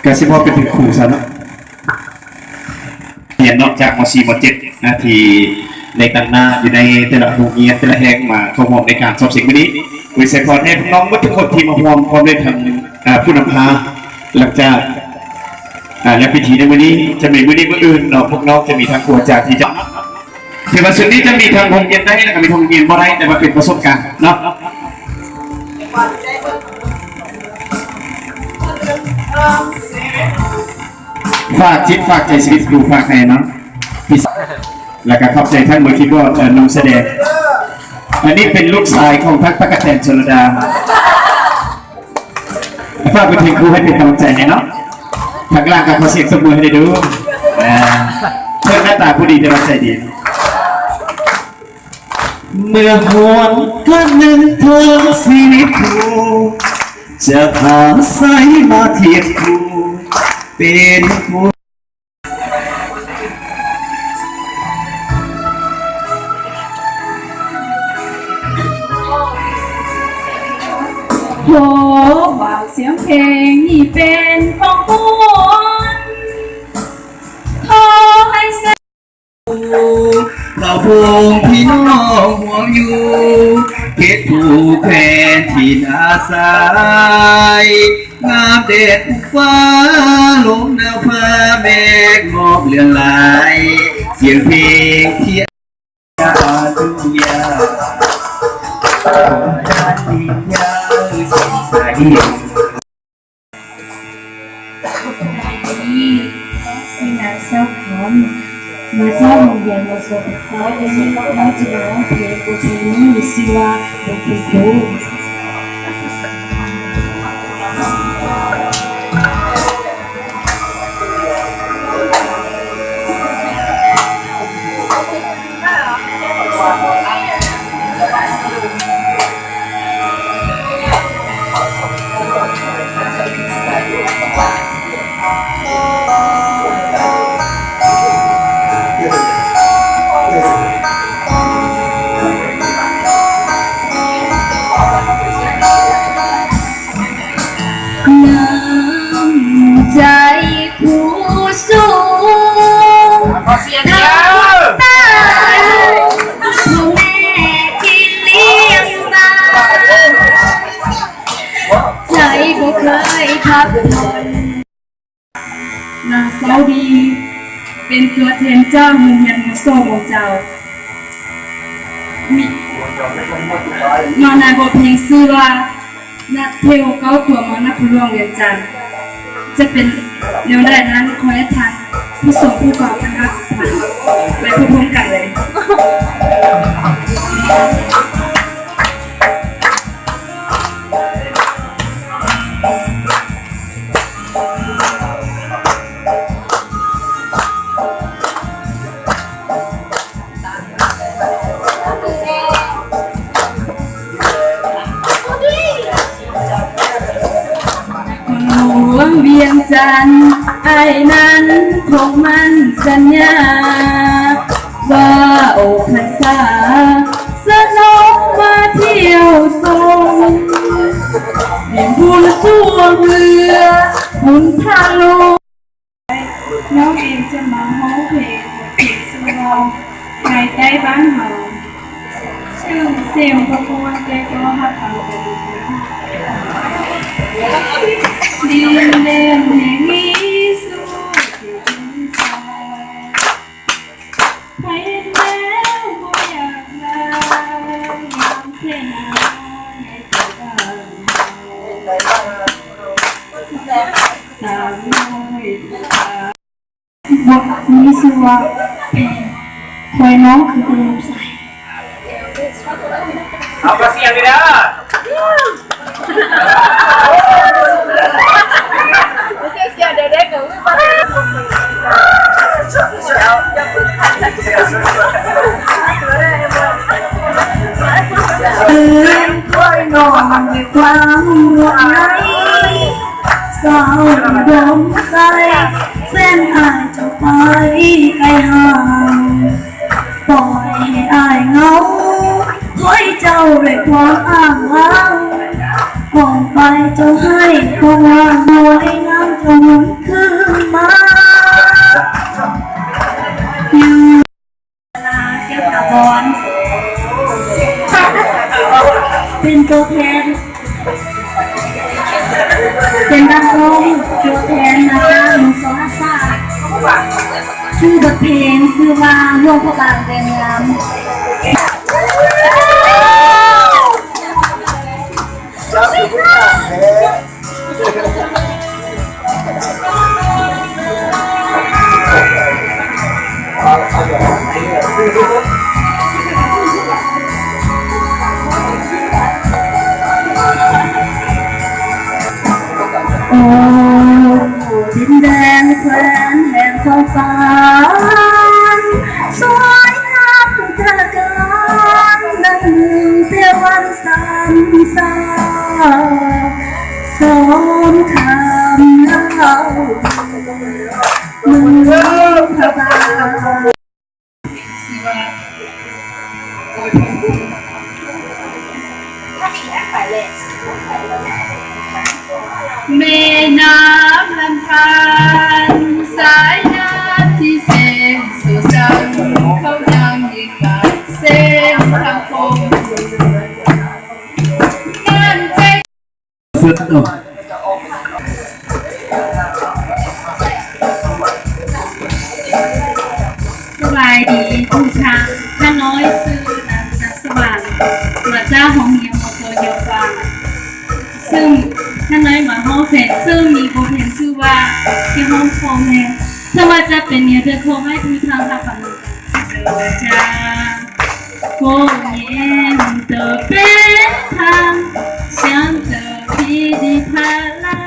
กสิบเป็นครูซะเนาะเรียนนอกจากม .4 ม .7 นาทีในกันหน้าอยู่ในแต่ละโรงเรียนแต่ละแห่งมาเข้าร่วมในการสอบสิ่งวันนี้วิเศษพรให้น้องทุกคนที่มาร่วมพร้อมด้วยทางผู้นำพาหลังจากและพิธีในวันนี้จะมีวันนี้วันอื่นเราพวกน้องจะมีทางครูอาจารย์ที่จะในวันศุกร์นี้จะมีทางโรงเรียนได้และก็มีทางโรงเรียนบ่ได้แต่มาเป็นประสบการณ์เนาะฝากจิตฝากใจชีวิตครูฝากใครเนาะแล้วก็ขอบใจท่านมือคีย์บอร์ดน้องแสดงอันนี้เป็นลูกชายของพักปกแตนชลดาฝากไปถึงครูให้เป็นกำลังใจเนาะทางล่างกับขอเสียงสมบูรณ์ให้ได้ดูเพื่อนหน้าตาผู้ดีจะรักใจดีเมื่อหวนก็นึกถึงชีวิตครูจะพาสายมาเทียบครูเป็นครูโหว่าเสียงเพลงนี่เป็นของคนขอให้เสียงเราพงพี่น้องห่วงอยู่เขตผูกแขนที่นาสายงามเด็ดฟ้าลมหนาวฟ้าแมฆหมอกเลือนลายเสียงเพลงที่อาดุยาดียาสิสายนี่นางเซลคอนมาเจ้าโรงเรียนมาสอนเขาเองเขาจะร้องเพลงกุศลมีศิลาเป็นครูใจผู้สูงเสียงเดียวตาพ่อแม่ที่เลี้ยงมาใจบ่เคยพักผ่อนนางสาวดีเป็นตัวแทนเจ้าโรงเรียนมโซของเจ้ามีนอนในบทเพลงชื่อว่านักเทวเก้าตัวมานักพลวงเวียนจันทร์จะเป็นแนวใดนั้นคอยทันผู้ส่งผู้ก่อนะคะไปพร้อมกันเลยเวียงจันทร์ไอ้นั้นคงมันสัญญาว่าโอ้พรรษาสนองมาเที่ยวทรงเห็นบุญสู้เรือบุญทาโลน้องเองจะมาฮ้องเพลงเพลงสุรองในใต้บ้านเฮาชื่อเสียงประกวดใจก็ฮักเอาไปดูดินแดนแห่งนี้สู้ที่ใจใครแล้วบ่อยากได้ยามเพ่งในตัวบ้านสาวน้อยบทนี้ชื่อว่าคอยน้องคือคุณลุงใส่เอากระเสียงเลยนะเด็กๆกับวิบัติคอยนอนด้วยความห่วงใยสาวดมใจเส้นอายจะไปไกลห่างปล่อยให้อายเหงาคอยเจ้าด้วยความอ้างว้างค ส่งไปจะให้คนละหน่วยงานจะหมุนขึ้นมาอยู่เวลาเก็บตะบอนเป็นตัวแทนเป็นนักร้องตัวแทนนะคะหนุ่มสองอาสาชื่อบทเพลงคือว่าโลกพระบางแดงงามโอ้ดินแดนแคว้นแห่งท้องฟ้าสวยงามตระการดังเทวันสันสาสมคำเล่าเมืองพระบางแม่น้ำลำธารสายน้ำที่เส้นสู่สันเขาดังยิ่งใหญ่เส้นทางคงงานใจ สุดโต่ง สบายดีทุกทางถ้าน้อยซื้อนะจะสว่างมาเจ้าของเฮียมอเตอร์เดียวกันซึ่งถ้าน้อยมาห้องเพลงซึ่งมีบทเพลงชื่อว่าที่ห้องโฟมเพลงถ้าว่าจะเป็นเนี่ยจะโทรให้ทุกทางค่ะฟังจ้าโคเย็นเตอเป็นทาง想着霹雳啪啦。